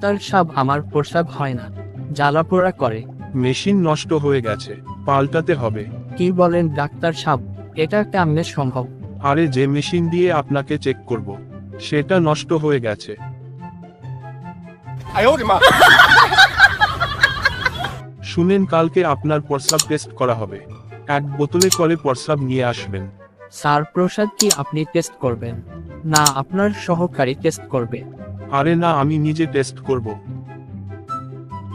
Doctor সাহেব, আমার প্রস্রাব হয় না, জ্বালাপোড়া করে। মেশিন নষ্ট হয়ে গেছে, পাল্টাতে হবে। কি বলেন ডাক্তার সাহেব, এটা কেমনে সম্ভব? আরে যে মেশিন দিয়ে আপনাকে চেক করব, সেটা নষ্ট হয়ে গেছে। শুনেন, কালকে আপনার প্রস্রাব টেস্ট করা হবে। 1 বোতলে করে প্রস্রাব নিয়ে আসবেন। স্যার, প্রসাদ কি আপনি টেস্ট করবেন? না, আপনার সহকারী টেস্ট করবে। আরে না, আমি নিজে টেস্ট করব।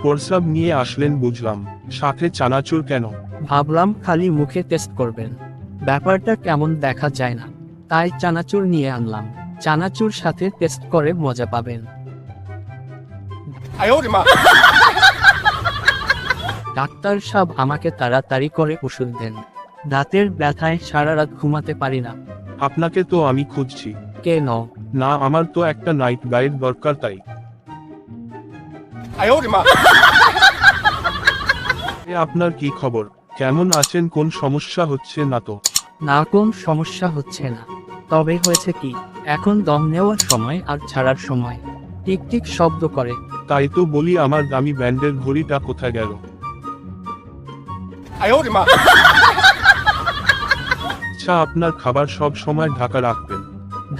প্রস্রাব নিয়ে আসলেন বুঝলাম, সাথে চানাচুর কেন? ভাবলাম খালি মুখে টেস্ট করবেন, ব্যাপারটা কেমন দেখা যায় না, তাই চানাচুর নিয়ে আনলাম। চানাচুর সাথে টেস্ট করে মজা পাবেন। ডাক্তার সাহেব, আমাকে তাড়াতাড়ি করে ওষুধ দেন, রাতের ব্যথায় সারা রাত ঘুমাতে পারি না। আপনাকে তো আমি খুঁজছি। কেন? না, আমার তো একটা নাইট গাইড দরকার, তাই। আপনার কি খবর? কেমন আছেন? কোন সমস্যা হচ্ছে না তো? না, কোন সমস্যা হচ্ছে না, তবে হয়েছে কি, এখন দম নেওয়ার সময় আর ছাড়ার সময় টিক টিক শব্দ করে। তাই তো বলি, আমার দামি ব্যান্ডের ঘড়িটা কোথায় গেল? আচ্ছা, আপনার খাবার সব সময় ঢাকা রাখবেন।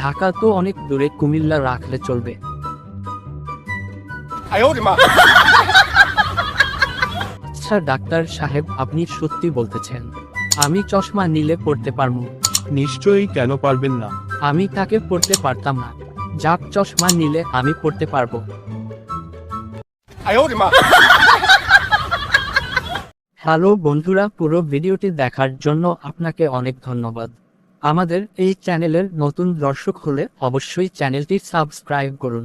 ঢাকা তো অনেক দূরে, কুমিল্লা রাখলে চলবে। আচ্ছা ডাক্তার সাহেব, আপনি সত্যি বলতেছেন আমি চশমা নিলে পড়তে পারবো? নিশ্চয়ই, কেন পারবেন না? আমি তাকে পড়তে পারতাম না, যাক চশমা নিলে আমি পড়তে পারবো। হ্যালো বন্ধুরা, পুরো ভিডিওটি দেখার জন্য আপনাকে অনেক ধন্যবাদ। আমাদের এই চ্যানেলের নতুন দর্শক হলে অবশ্যই চ্যানেলটি সাবস্ক্রাইব করুন।